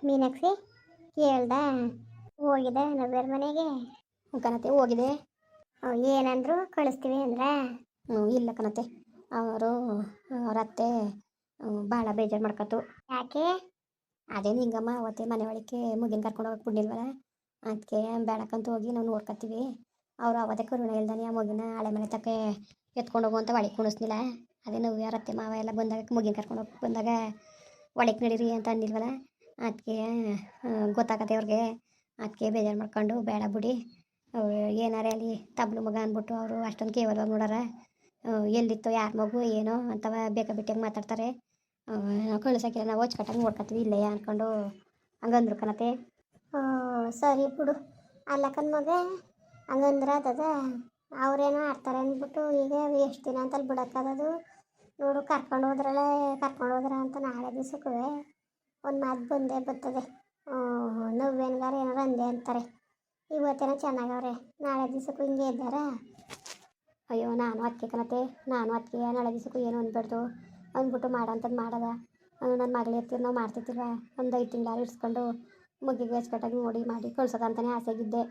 ಮೀನಾಕ್ಷಿ ಕೇಳ್ದ ಹೋಗಿದೆ ನವ್ಯರ ಮನೆಗೆ. ಕಣತೆ ಹೋಗಿದೆ. ಏನಂದ್ರು ಕಳಿಸ್ತೀವಿ ಅಂದ್ರೆ ಇಲ್ಲ ಕಣತೆ ಅವರು ಅವ್ರ ಅತ್ತೆ ಭಾಳ ಬೇಜಾರು ಮಾಡ್ಕೊತು. ಯಾಕೆ? ಅದೇ ನಿಂಗಮ್ಮ ಅವತ್ತೆ ಮನೆ ಒಳಕ್ಕೆ ಮುಗಿನ ಕರ್ಕೊಂಡು ಹೋಗಕ್ಕೆ ಬಿಡ್ಲಿಲ್ವಲ್ಲ, ಅದಕ್ಕೆ ಬೇಡಕ್ಕಂತ ಹೋಗಿ ನಾವು ನೋಡ್ಕೊತೀವಿ. ಅವರು ಅವತ್ತೇ ಕರುಣೆ ಇಲ್ದಾನೆ ಆ ಮಗಿನ ಹಳೆ ಮನೆ ತಕ್ಕೆ ಎತ್ಕೊಂಡು ಹೋಗು ಅಂತ ಒಳಗೆ ಕುಣಿಸ್ನಿಲ್ಲ. ಅದೇ ನಾವು ಯಾರ ಅತ್ತೆ ಮಾವ ಎಲ್ಲ ಬಂದಾಗ ಮುಗಿನ ಕರ್ಕೊಂಡು ಹೋಗಿ ಬಂದಾಗ ಒಳಗೆ ನಡೀರಿ ಅಂತ ಅಂದಿಲ್ವಲ್ಲ, ಅದಕ್ಕೆ ಗೊತ್ತಾಗತ್ತೆ ಅವ್ರಿಗೆ. ಅದಕ್ಕೆ ಬೇಜಾರು ಮಾಡ್ಕೊಂಡು ಬೇಡ ಬಿಡಿ ಏನಾರೇ ಅಲ್ಲಿ ತಬ್ಲು ಮಗ ಅಂದ್ಬಿಟ್ಟು ಅವರು ಅಷ್ಟೊಂದು ಕೇವಲವಾಗಿ ನೋಡಾರ. ಎಲ್ಲಿತ್ತೋ ಯಾರ ಮಗು ಏನೋ ಅಂತವ ಬೇಕಾಬಿಟ್ಟಿಯಾಗಿ ಮಾತಾಡ್ತಾರೆ. ಕಳ್ಸೋಕ್ಕಿಲ್ಲ ನಾವು ಹೊಚ್ಕಟ್ಟಾಗಿ ನೋಡ್ಕೊತೀವಿ ಇಲ್ಲೇ ಅಂದ್ಕೊಂಡು ಹಂಗಂದ್ರು ಕಣತೆ. ಸರಿ ಬಿಡು. ಅಲ್ಲಕ್ಕನ ಮಗ ಹಂಗಂದ್ರೆ ಅದ ಅವ್ರೇನೋ ಆಡ್ತಾರೆ ಅಂದ್ಬಿಟ್ಟು ಈಗ ಎಷ್ಟು ದಿನ ಅಂತಲ್ಲಿ ಬಿಡೋಕ್ಕದು. ನೋಡು ಕರ್ಕೊಂಡು ಹೋದ್ರ ಅಂತ ನಾಳೆ ದಿವಸಕ್ಕೂ ಒಂದು ಮಾತು ಬಂದೇ ಬರ್ತದೆ. ನವ್ವೇನ್ಗಾರ ಏನಾರು ಅಂದೆ ಅಂತಾರೆ. ಇವತ್ತೇನೋ ಚೆನ್ನಾಗವ್ರೆ, ನಾಳೆ ದಿವಸಕ್ಕೂ ಹಿಂಗೆ ಇದ್ದಾರ. ಅಯ್ಯೋ ನಾನು ಅದಕ್ಕೆ ಕಣತೆ, ನಾನು ಅದಕ್ಕೆ ನಾಳೆ ದಿವಸಕ್ಕೂ ಏನು ಅಂದ್ಬಿಡ್ದು ಅಂದ್ಬಿಟ್ಟು ಮಾಡೋಂಥದ್ದು ಮಾಡೋದ. ನನ್ನ ಮಗಳು ಇರ್ತೀರಿ ನಾವು ಮಾಡ್ತಿರ್ತೀವ, ಒಂದು 5 ತಿಂಗಳು ಇಡ್ಸ್ಕೊಂಡು ಮುಗಿಗೆ ಹೆಚ್ಚುಕಟ್ಟಾಗಿ ನೋಡಿ ಮಾಡಿ ಕಳ್ಸೋದಂತಲೇ ಆಸೆಗಿದ್ದೆ.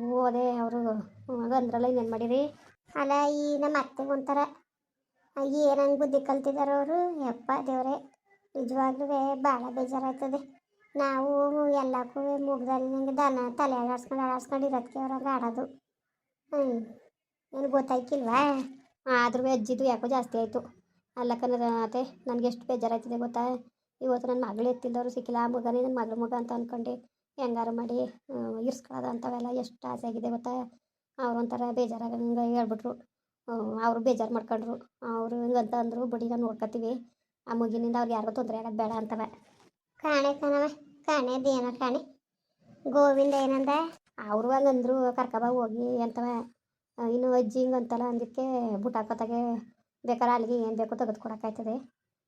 ಹೋದೆ ಅವರು ಅಂದ್ರಲ್ಲ ಇನ್ನೇನು ಮಾಡಿರಿ. ಅಲ್ಲ ಈ ನಮ್ಮ ಅತ್ತೆಗೆ ಒಂಥರ ಏನಂಗೆ ಬುದ್ಧಿ ಕಲ್ತಿದ್ದಾರೆ ಅವರು. ಯಪ್ಪ ದೇವರೇ, ನಿಜವಾಗ್ಲೂ ಭಾಳ ಬೇಜಾರಾಯ್ತದೆ. ನಾವು ಎಲ್ಲಕ್ಕೂ ಮುಗ್ದಲ್ಲಿ ನನಗೆ ತಲೆ ಆಡಾಡ್ಸ್ಕೊಂಡು ಇರೋದಕ್ಕೆ ಅವ್ರಂಗೆ ಆಡೋದು. ಏನು ಗೊತ್ತಾಯ್ಕಿಲ್ವಾ? ಆದ್ರೂ ಅಜ್ಜಿದು ಯಾಕೋ ಜಾಸ್ತಿ ಆಯಿತು. ಅಲ್ಲ ಕನ್ನತೆ ನನಗೆ ಎಷ್ಟು ಬೇಜಾರಾಯ್ತಿದೆ ಗೊತ್ತಾ. ಇವತ್ತು ನನ್ನ ಮಗಳು ಎತ್ತಿದ್ದವರು ಸಿಕ್ಕಿಲ್ಲ, ಆ ಮಗನೇ ನನ್ನ ಮಗ ಅಂತ ಅಂದ್ಕೊಂಡು ಹೆಂಗಾರು ಮಾಡಿ ಇರ್ಸ್ಕೊಳ್ಳೋದು ಅಂಥವೆಲ್ಲ ಎಷ್ಟು ಆಸೆ ಆಗಿದೆ ಗೊತ್ತಾ. ಅವ್ರು ಒಂಥರ ಬೇಜಾರಾಗಂಗೆ ಹೇಳ್ಬಿಟ್ರು. ಅವರು ಬೇಜಾರು ಮಾಡ್ಕೊಂಡ್ರು. ಅವರು ಹಿಂಗಂತ ಅಂದರು, ಬಿಡಿ ನಾವು ನೋಡ್ಕೊತೀವಿ, ಆ ಮಗಿನಿಂದ ಅವ್ರಿಗೆ ಯಾರಿಗೂ ತೊಂದರೆ ಆಗೋದು ಬೇಡ ಅಂತವ. ಕಾಣೆ ಕಣವ, ಕಾಣೆದೇನೋ ಕಾಣೆ. ಗೋವಿಂದ ಏನಂದ? ಅವರು ಹಂಗಂದ್ರು ಕರ್ಕಬ ಹೋಗಿ ಅಂತವ. ಇನ್ನು ಅಜ್ಜಿ ಹಿಂಗಂತಲ್ಲ ಅಂದಿದ್ದಕ್ಕೆ ಬುಟ್ಟಾಕೋತಾಗೆ ಬೇಕಾದ್ರೆ ಅಲ್ಲಿಗೆ ಏನು ಬೇಕೋ ತೆಗೆದು ಕೊಡೋಕ್ಕಾಯ್ತದೆ,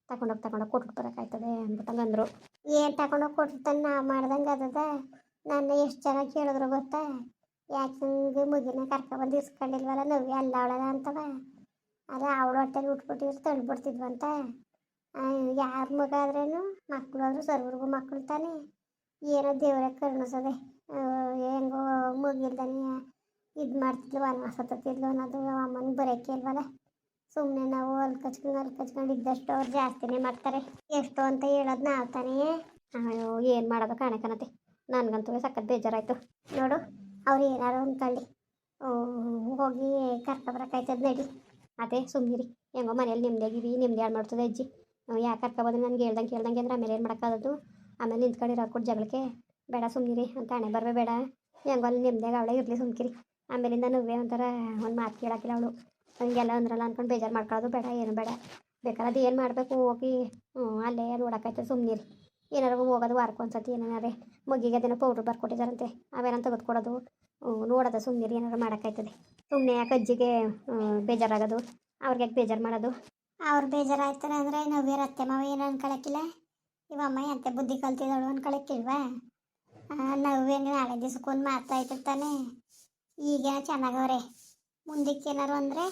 ತಗೊಂಡೋಗಿ ಕೊಟ್ಟು ಬರೋಕ್ಕಾಯ್ತದೆ ಅಂದ್ಬಿಟ್ಟು ಹಂಗಂದ್ರು. ಏನು ತಗೊಂಡೋಗಿ ಕೊಟ್ಟಿರ್ತಾನೆ ನಾವು ಮಾಡ್ದಂಗೆ ಅದದ. ನನ್ನ ಎಷ್ಟು ಚೆನ್ನಾಗಿ ಕೇಳಿದ್ರು ಗೊತ್ತಾ, ಯಾಕೆ ಹಿಂಗೆ ಮುಗಿನ ಕರ್ಕೊಬಂದು ಇಸ್ಕೊಂಡಿಲ್ವಲ್ಲ ನವ್ಯ ಅಲ್ಲ ಅವಳಲ್ಲ ಅಂತವ. ಅದೇ ಅವಳು ಹೊಟ್ಟೆಗೆ ಉಟ್ಬಿಟ್ಟಿದ್ರು ತಳ್ಳಿಬಿಡ್ತಿದ್ವಂತ. ಯಾರ ಮಗ ಆದ್ರೇನು ಮಕ್ಕಳು ಆದರೂ ಸರ್ವರ್ಗೂ ಮಕ್ಕಳು ತಾನೆ. ಏನೋ ದೇವರೇ ಕರುಣಿಸದೆ ಹೆಂಗೋ ಮುಗಿಲ್ದಾನೆ ಇದು ಮಾಡ್ತಿದ್ಲು, ವನವಾಸ ತತ್ತಿದ್ಲು ಅನ್ನೋದು ಅಮ್ಮನಿಗೆ ಬರೋಕ್ಕೆ ಇಲ್ವಲ್ಲ. ಸುಮ್ಮನೆ ನಾವು ಅಲ್ಲಿ ಕಚ್ಕೊಂಡು ಇದ್ದಷ್ಟು ಅವ್ರು ಜಾಸ್ತಿನೇ ಮಾಡ್ತಾರೆ. ಎಷ್ಟು ಅಂತ ಹೇಳೋದು ನಾವು ತಾನೇ. ಏನು ಮಾಡೋದು ಕಾಣೆ ನನಗಂತೂ ಸಖತ್ ಬೇಜಾರಾಯಿತು. ನೋಡು ಅವ್ರು ಏನಾರು ಅಂದ್ಕೊಳ್ಳಿ, ಹೋಗಿ ಕರ್ಕೊಬರಕ್ಕಾಯ್ತದ ನಡಿ. ಅದೇ ಸುಮ್ಮನಿರಿ, ಹೆಂಗೋ ಮನೇಲಿ ನಿಮ್ದು ಹಾಳು ಮಾಡ್ತದೆ ಅಜ್ಜಿ. ಯಾಕೆ ಕರ್ಕೊಬಂದ್ರೆ ನನಗೆ ಹೇಳ್ದಂಗೆ ಅಂದ್ರೆ ಆಮೇಲೆ ಏನು ಮಾಡೋಕ್ಕಾಗೋದು. ಆಮೇಲೆ ನಿಂತ್ಕೊಂಡಿರೋ ಕೊಟ್ಟು ಜಗಳಕ್ಕೆ ಬೇಡ ಸುಮ್ಮನಿರಿ ಅಂತ ಹಣೆ ಬರವೇ ಬೇಡ. ಹೆಂಗೋ ಅಲ್ಲಿ ನಿಮ್ದಾಗ ಅವಳೇ ಇರಲಿ ಸುಮ್ಕಿರಿ. ಆಮೇಲಿಂದ ನವ್ವೇ ಒಂಥರ ಒಂದು ಮಾತು ಕೇಳೋಕ್ಕಿಲ್ಲ ಅವಳು. ಹಂಗೆಲ್ಲ ಅಂದ್ರಲ್ಲ ಅಂದ್ಕೊಂಡು ಬೇಜಾರು ಮಾಡ್ಕೊಳ್ಳೋದು ಬೇಡ, ಏನು ಬೇಡ. ಬೇಕಾದ್ರೆ ಅದು ಏನು ಮಾಡಬೇಕು ಹೋಗಿ ಅಲ್ಲೇ ನೋಡೋಕ್ಕಾಯ್ತದೆ ಸುಮ್ಮನಿರಿ. ಏನಾರು ಹೋಗೋದು ವಾರಕ್ಕೆ ಒಂದ್ಸತಿ ಏನಾರೇ ಮಗಿಗೆ ಅದೇನೋ ಪೌಡ್ರ್ ಬರ್ಕೊಟ್ಟಿದ್ದಾರಂತೆ, ಅವೇನಂತ ತೆಗೆದುಕೊಡೋದು ನೋಡೋದು ಸುಮ್ಮನಿರಿ. ಏನಾರು ಮಾಡೋಕ್ಕಾಯ್ತದೆ. ಸುಮ್ಮನೆ ಯಾಕೆ ಅಜ್ಜಿಗೆ ಬೇಜಾರಾಗೋದು, ಅವ್ರಿಗೆ ಯಾಕೆ ಬೇಜಾರು ಮಾಡೋದು. ಅವ್ರು ಬೇಜಾರಾಯ್ತಾರೆ ಅಂದರೆ ನವ್ಯರ ಅತ್ತೆ ಮಾವ ಏನು ಅನ್ಕೊಳಕ್ಕಿಲ್ಲ. ಇವಮ್ಮ ಎಂತ ಬುದ್ಧಿ ಕಲ್ತಿದ್ದಳು ಅನ್ಕೊಳಕ್ಕಿಲ್ವಾ. ನವ್ವೇನು ನಾಳೆ ದಿವ್ಸಕ್ಕೊಂದು ಮಾತಾಯ್ತಿರ್ತಾನೆ. ಈಗ ಚೆನ್ನಾಗವ್ರೆ, ಮುಂದಕ್ಕೆ ಏನಾರು ಅಂದರೆ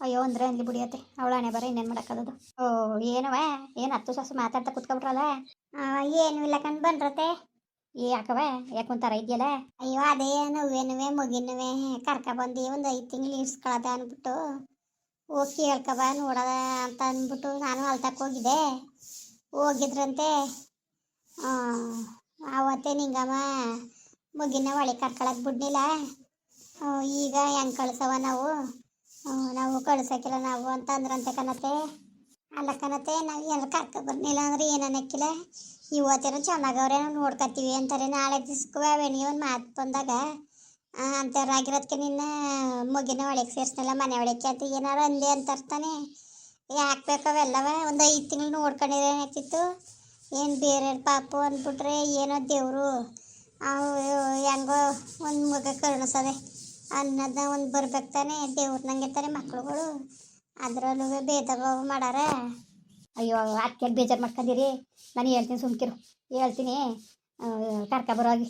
ಅಯ್ಯೋ ಅಂದರೆ ಅಲ್ಲಿ ಬಿಡಿಯತ್ತೆ ಅವಳ ಹಣೆ ಬರ ಇನ್ನೇನು ಮಾಡೋಕ್ಕಾಗೋದು. ಏನವ ಏನು 10 ಸಾಸು ಮಾತಾಡ್ತಾ ಕೂತ್ಕೊಬಿಟ್ರಲ್ಲ. ಏನು ಇಲ್ಲ ಕಂಡು ಬಂದ್ರತೆ. ಯಾಕವ ಯಾಕೊಂಥರ ಇದೆಯಲ್ಲ. ಅಯ್ಯೋ ಅದೇ ನವ್ವೇನುವೆ ಮಗಿನುವೆ ಕರ್ಕೊಬಂದು ಒಂದು 5 ತಿಂಗಳು ಇರ್ಸ್ಕೊಳ್ಳೋದ ಅಂದ್ಬಿಟ್ಟು ಹೋಗಿ ಕೇಳ್ಕೊಬ ನೋಡೋದ ಅಂತ ಅಂದ್ಬಿಟ್ಟು ನಾನು ಅಲ್ಲಿ ಹೋಗಿದ್ದೆ. ಹೋಗಿದ್ರಂತೆ ಆವತ್ತೇ ನಿಂಗಮ್ಮ ಮಗಿನ ಒಳಗೆ ಕರ್ಕೊಳಕ್ಕೆ ಬಿಡ್ನಿಲ್ಲ. ಈಗ ಹೆಂಗೆ ಕಳ್ಸವ ನಾವು ಕಳ್ಸೋಕ್ಕಿಲ್ಲ ನಾವು ಅಂತ ಅಂದ್ರಂತೆ ಕಣತೆ. ಅಲ್ಲ ಕಣತೆ, ನಾವು ಏನಾರು ಕರ್ಕೊಬರ್ನಿಲ್ಲ ಅಂದ್ರೆ ಏನನ್ನಕ್ಕಿಲ್ಲ. ಇವತ್ತೇನೋ ಚೆನ್ನಾಗವ್ರೆ ನಾವು ನೋಡ್ಕೊತೀವಿ ಅಂತಾರೆ. ನಾಳೆ ದಿವ್ಸಕ್ಕೂ ಅವೇಣಿ ಒಂದು ಮಾತು ಬಂದಾಗ ಅಂಥವ್ರಾಗಿರೋದಕ್ಕೆ ನಿನ್ನ ಮಗಿನ ಒಳಗೆ ಸೇರಿಸ್ನಲ್ಲ ಮನೆ ಒಳಕ್ಕೆ ಅಂತ ಏನಾರು ಅಂದೆ ಅಂತಾರ್ತಾನೆ. ಯಾಕೆ ಬೇಕವೆಲ್ಲವ ಒಂದು 5 ತಿಂಗಳು ನೋಡ್ಕೊಂಡಿದ್ರೆ ಏನಾಗ್ತಿತ್ತು. ಏನು ಬೇರೆ ಪಾಪು ಅಂದ್ಬಿಟ್ರೆ ಏನೋ ದೇವರು ಹೆಂಗೋ ಒಂದು ಮಗ ಕರುಣಿಸದೆ ಅನ್ನೋದನ್ನ ಒಂದು ಬರ್ಬೇಕು ತಾನೆ. ದೇವ್ರನ್ನಂಗೆ ತಾನೆ ಮಕ್ಳುಗಳು, ಅದರಲ್ಲೂ ಭೇದ ಭಾವ ಮಾಡಾರ. ಅಯ್ಯೋ ಅದಕ್ಕೆ ಬೇಜಾರು ಮಾಡ್ಕೊಂಡಿರಿ. ನಾನು ಹೇಳ್ತೀನಿ ಸುಮ್ಕಿರು, ಹೇಳ್ತೀನಿ ಕರ್ಕೊಬರೋಗಿ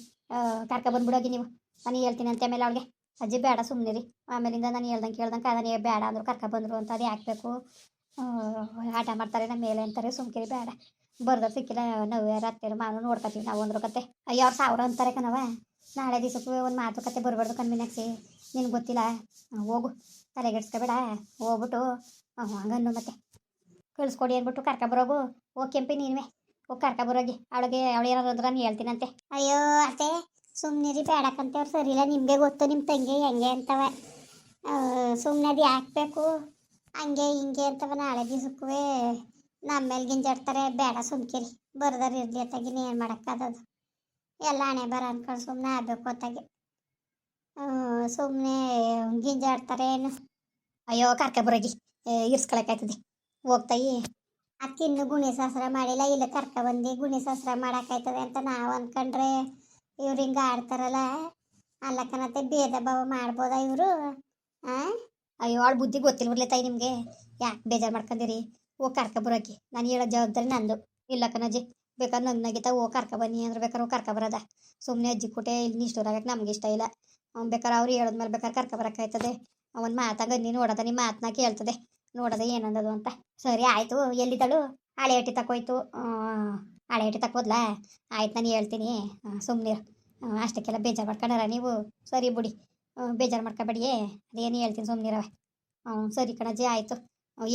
ಕರ್ಕೊಬಂದ್ಬಿಡೋಗಿ ನೀವು. ನಾನು ಹೇಳ್ತೀನಿ ಅಂತ ಆಮೇಲೆ ಅವಳಿಗೆ ಅಜ್ಜಿ ಬೇಡ ಸುಮ್ಮನಿರಿ. ಆಮೇಲಿಂದ ನಾನು ಹೇಳ್ದಂಗೆ ಅದನ್ನೇ ಬೇಡ ಅಂದರು ಕರ್ಕೊಬಂದರು ಅಂತ ಅದು ಯಾಕಬೇಕು ಆಟ ಮಾಡ್ತಾರೆ ನಮ್ಮ ಮೇಲೆ ಅಂತಾರೆ. ಸುಮ್ಕಿರಿ ಬೇಡ ಬರ್ದರ್ ಸಿಕ್ಕಿಲ್ಲ ನಾವು ಅತ್ತೆರು ಮಾವನು ನೋಡ್ಕೊತೀವಿ ನಾವು ಅಂದ್ರ ಕತೆ ಅಯ್ಯೋ ಅವ್ರು ಸಾವಿರ ಅಂತಾರೆ ಕಣವ. ನಾಳೆ ದಿವಸಕ್ಕೂ ಒಂದು ಮಾತುಕತೆ ಬರಬಾರ್ದು ಕಣ್ಮೀನಾಕ್ಷಿ, ನಿನ್ಗೆ ಗೊತ್ತಿಲ್ಲ. ಹೋಗು ತಲೆಗೆಡ್ಸ್ಕೊಬೇಡ. ಹೋಗ್ಬಿಟ್ಟು ಹಂಗನ್ನು ಮತ್ತೆ ಕಳಿಸ್ಕೊಡಿ ಅಂದ್ಬಿಟ್ಟು ಕರ್ಕೊಬರೋಗು. ಹೋಗಿ ಕೆಂಪಿ ನೀನುವೆ ಹೋಗಿ ಕರ್ಕೊಬರೋಗಿ ಅವಳು ಏನಾದ್ರು ಅಂದ್ರೆ ನಾನು ಹೇಳ್ತೀನಂತೆ. ಅಯ್ಯೋ ಅತ್ತೆ ಸುಮ್ಮನಿರಿ, ಬೇಡಕ್ಕಂತೆ ಅವ್ರು ಸರಿ ಇಲ್ಲ. ನಿಮಗೆ ಗೊತ್ತು ನಿಮ್ಮ ತಂಗಿ ಹೆಂಗೆ ಅಂತವ. ಸುಮ್ಮನೆ ಅದು ಯಾಕಬೇಕು ಹಂಗೆ ಹಿಂಗೆ ಅಂತವ. ನಾಳೆ ದಿವಸಕ್ಕೂ ನಮ್ಮ ಮೇಲೆ ಗಿಂಜಾಡ್ತಾರೆ. ಬೇಡ ಸುಮ್ಕಿರಿ, ಬರ್ದಾರ ಇರಲಿ ಅತ್ತಾಗಿನ ಏನು ಮಾಡೋಕ್ಕಾದದು. ಎಲ್ಲ ಹಣೆ ಬರ ಅನ್ಕೊಂಡು ಸುಮ್ಮನೆ ಆಗಬೇಕು ಅತ್ತಾಗೆ. ಸುಮ್ಮನೆ ಗಿಂಜಾಡ್ತಾರೆ ಏನು. ಅಯ್ಯೋ ಕರ್ಕೊಬರೋಗಿ ಇರ್ಸ್ಕೊಳಕಾಯ್ತದೆ ಹೋಗ್ತಾಯಿ. ಅಕ್ಕೆ ಇನ್ನೂ ಗುಣಿ ಶಾಸ್ತ್ರ ಮಾಡಿಲ್ಲ, ಇಲ್ಲ ಕರ್ಕೊಬಂದು ಗುಣಿ ಶಾಸ್ತ್ರ ಮಾಡೋಕ್ಕಾಯ್ತದೆ ಅಂತ ನಾವು ಅಂದ್ಕೊಂಡ್ರೆ ಇವ್ರು ಹಿಂಗೆ ಆಡ್ತಾರಲ್ಲ. ಅಲ್ಲಕ್ಕನತ್ತೆ ಭೇದ ಭಾವ ಮಾಡ್ಬೋದಾ ಇವರು? ಹಾಂ ಅಯ್ಯೋ ಅವಳು ಬುದ್ಧಿ ಗೊತ್ತಿಲ್ವರ್ಲೆ ತಾಯಿ ನಿಮಗೆ, ಯಾಕೆ ಬೇಜಾರು ಮಾಡ್ಕೊಂಡಿರಿ. ಹೋಗಿ ಕರ್ಕೊಬರೋಗಿ, ನಾನು ಹೇಳೋ ಜವಾಬ್ದಾರಿ ನಂದು. ಇಲ್ಲ ಕಣಜ್ಜಿ, ಬೇಕಾದ್ರೆ ನಗ್ನಗಿತ ಹೋಗಿ ಕರ್ಕೊಬನ್ನಿ ಅಂದ್ರೆ ಬೇಕಾದ್ರೆ ಹೋಗಿ ಕರ್ಕೊಬರೋದ. ಸುಮ್ಮನೆ ಅಜ್ಜಿ ಕೊಟ್ಟೆ ಇಲ್ಲಿ ನಿಷ್ಠೂರಾಗಕ್ಕೆ ನಮ್ಗೆ ಇಷ್ಟ ಇಲ್ಲ. ಬೇಕಾದ್ರೆ ಅವ್ರು ಹೇಳೋದ್ಮೇಲೆ ಬೇಕಾದ್ರೆ ಕರ್ಕೊಬರಕ್ಕಾಯ್ತದೆ. ಒಂದು ಮಾತಾಗ ನೀನು ನೋಡೋದ, ನಿಮ್ಮ ಮಾತನ್ನ ಕೇಳ್ತದೆ, ನೋಡೋದ ಏನಂದದು ಅಂತ. ಸರಿ ಆಯಿತು. ಎಲ್ಲಿದ್ದಳು? ಹಳೆ ಹಟ್ಟಿ ತಕೋಯ್ತು. ಹಳೆ ಹಟ್ಟಿ ತಕೋದ್ಲಾ? ಆಯ್ತು ನಾನು ಹೇಳ್ತೀನಿ, ಸುಮ್ಮನಿರು. ಅಷ್ಟಕ್ಕೆಲ್ಲ ಬೇಜಾರು ಮಾಡ್ಕೊಂಡಾರ ನೀವು? ಸರಿ ಬಿಡಿ, ಬೇಜಾರು ಮಾಡ್ಕೊಬೇಡಿ, ಅದೇನು ಹೇಳ್ತೀನಿ ಸುಮ್ಮನಿರವ. ಸರಿ ಕಣಜ್ಜಿ ಆಯಿತು.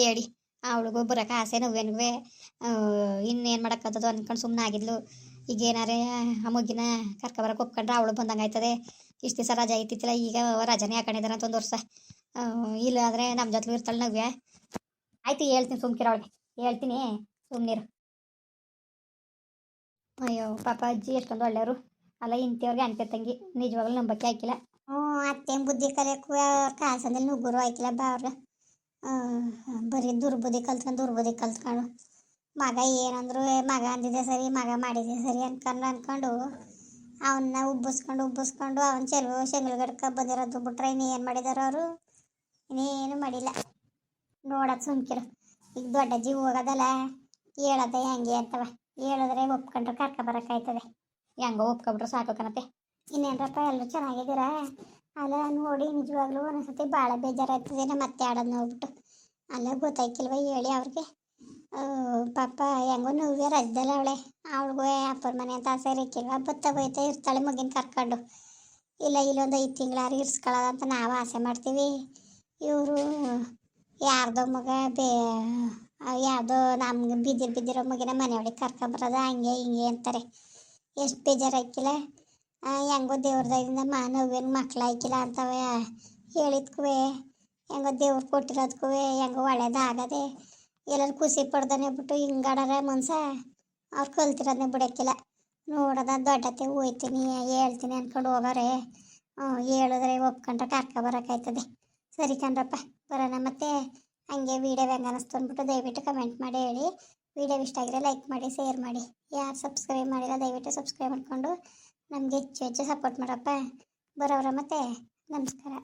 ಹೇಳಿ ಅವಳಿಗೂ ಬರೋಕೆ ಆಸೆ ನೋವೇನುವೆ. ಇನ್ನೇನು ಮಾಡೋಕ್ಕತ್ತದು ಅಂದ್ಕೊಂಡು ಸುಮ್ಮನೆ ಆಗಿದ್ಲು. ಈಗ ಏನಾರೇ ಆ ಮಗಿನ ಕರ್ಕೊಬರಕ್ಕೆ ಒಪ್ಕೊಂಡ್ರೆ ಅವಳು ಬಂದಂಗೆ ಆಯ್ತದೆ. ಇಷ್ಟು ದಿವಸ ರಜಾ ಇತ್ತಿತ್ತಿಲ್ಲ, ಈಗ ರಜಾನೇ ಹಾಕೊಂಡಿದ್ದಾರೆ ಅಂತ ಒಂದು ವರ್ಷ. ಇಲ್ಲ ಆದರೆ ನಮ್ಮ ಜೊತೆ ಇರ್ತಾಳೆ ನವ್ಯ. ಆಯ್ತು ಹೇಳ್ತೀನಿ ಸುಮ್ಕಿರ ಅವಳಿಗೆ, ಹೇಳ್ತೀನಿ ಸುಮ್ಮನಿರು. ಅಯ್ಯೋ ಪಾಪ ಅಜ್ಜಿ ಎಷ್ಟೊಂದು ಒಳ್ಳೆಯವರು ಅಲ್ಲ. ಇಂಥವ್ರಿಗೆ ಅಂತೆ ತಂಗಿ ನಿಜವಾಗ್ಲೂ ನಂಬಕ್ಕೆ ಆಯ್ಕಿಲ್ಲ. ಅತ್ತೆ ಬುದ್ಧಿ ಕಲಿಯಕ್ಕೂ ಕಾಸಂದಲ್ಲಿ ನುಗ್ಗುರು ಆಯ್ಕಿಲ್ಲ ಬಾ ಅವ್ರಿಗೆ. ಬರೀ ದುರ್ಬುದ್ಧಿ ಕಲ್ತ್ಕೊಂಡು ಮಗ ಏನಂದ್ರು ಮಗ ಅಂದಿದೆ ಸರಿ, ಮಗ ಮಾಡಿದೆ ಸರಿ ಅನ್ಕೊಂಡು ಅವನ್ನ ಉಬ್ಬಿಸ್ಕೊಂಡು ಅವನ ಶೆಂಗ್ಳು ಗಡ್ಕ ಬಂದಿರೋದು ಬಿಟ್ರೆ ಇನ್ನೇನು ಮಾಡಿದಾರ ಅವರು? ಇನ್ನೇನು ಮಾಡಿಲ್ಲ. ನೋಡೋದು ಸುಮ್ಕಿರು. ಈಗ ದೊಡ್ಡಜ್ಜಿ ಹೋಗೋದಲ್ಲ, ಹೇಳೋದೆ ಹೆಂಗೆ ಅಂತವ. ಹೇಳಿದ್ರೆ ಒಪ್ಕೊಂಡ್ರೆ ಕರ್ಕೊಬರಕ್ಕಾಯ್ತದೆ. ಹೆಂಗೋ ಒಪ್ಕೊಬಿಟ್ರೆ ಸಾಕು ಕಣತೆ. ಇನ್ನೇನಪ್ಪ ಎಲ್ಲರೂ ಚೆನ್ನಾಗಿದ್ದೀರಾ? ಅಲ್ಲ ನೋಡಿ ನಿಜವಾಗ್ಲೂ ಒಂದೊಂದ್ಸತಿ ಭಾಳ ಬೇಜಾರಾಗ್ತದೆ ನಮ್ಮ ಮತ್ತೆ ಆಡೋದು ನೋಡ್ಬಿಟ್ಟು. ಅಲ್ಲ ಗೊತ್ತಾಯ್ಕಿಲ್ವ ಹೇಳಿ ಅವ್ರಿಗೆ. ಪಾಪ ಹೆಂಗೋ ನೋವೇ ರಜದಲ್ಲ ಅವಳೆ. ಅವಳಿಗೂ ಅಪ್ಪರ ಮನೆ ಅಂತ ಆಸೆ ಇರಕ್ಕಿಲ್ವ, ಬೈತಾ ಇರ್ತಾಳೆ ಮಗಿನ ಕರ್ಕೊಂಡು. ಇಲ್ಲ ಇಲ್ಲೊಂದು 5 ತಿಂಗಳಾರು ಇರ್ಸ್ಕೊಳ್ಳೋದು ಅಂತ ನಾವು ಆಸೆ ಮಾಡ್ತೀವಿ. ಇವರು ಯಾರ್ದೋ ಮಗ ಯಾವುದೋ ನಮ್ಗೆ ಬಿದ್ದಿರೋ ಮಗಿನ ಮನೆಯೊಳಗೆ ಕರ್ಕೊಂಬರೋದು ಹಂಗೆ ಹಿಂಗೆ ಅಂತಾರೆ. ಎಷ್ಟು ಬೇಜಾರಾಯ್ಕಿಲ್ಲ. ಹೆಂಗೋ ದೇವ್ರ ದಯದಿಂದ ನೋವೇನು ಮಕ್ಳು ಆಯ್ಕಿಲ್ಲ ಅಂತವೆ ಹೇಳಿದ್ಕೂ ಹೆಂಗೋ ದೇವ್ರು ಕೊಟ್ಟಿರೋದಕ್ಕೂ ಹೆಂಗೋ ಒಳ್ಳೇದಾಗದೆ. ಎಲ್ಲರೂ ಖುಷಿ ಪಡ್ದಾನೆ ಬಿಟ್ಟು ಹಿಂಗಾಡಾರ ಮನ್ಸ ಅವ್ರು ಕಲ್ತಿರೋದನ್ನೇ ಬಿಡೋಕ್ಕಿಲ್ಲ. ನೋಡೋದ ದೊಡ್ಡತ್ತೆ ಹೋಯ್ತೀನಿ ಹೇಳ್ತೀನಿ ಅಂದ್ಕೊಂಡು ಹೋಗೋರೆ. ಹೇಳಿದ್ರೆ ಒಪ್ಕೊಂಡ್ರೆ ಕರ್ಕೊಬರಕ್ಕಾಯ್ತದೆ. ಸರಿ ಕಣ್ರಪ್ಪ ಬರೋಣ ಮತ್ತೆ. ಹಂಗೆ ವೀಡಿಯೋ ಹೆಂಗೆ ಅನ್ನಿಸ್ತು ಅಂದ್ಬಿಟ್ಟು ದಯವಿಟ್ಟು ಕಮೆಂಟ್ ಮಾಡಿ ಹೇಳಿ. ವೀಡಿಯೋ ಇಷ್ಟ ಆಗಿದ್ರೆ ಲೈಕ್ ಮಾಡಿ, ಶೇರ್ ಮಾಡಿ. ಯಾರು ಸಬ್ಸ್ಕ್ರೈಬ್ ಮಾಡಿಲ್ಲ ದಯವಿಟ್ಟು ಸಬ್ಸ್ಕ್ರೈಬ್ ಮಾಡಿಕೊಂಡು ನಮಗೆ ಹೆಚ್ಚು ಸಪೋರ್ಟ್ ಮಾಡಪ್ಪ. ಬರೋರ ಮತ್ತೆ ನಮಸ್ಕಾರ.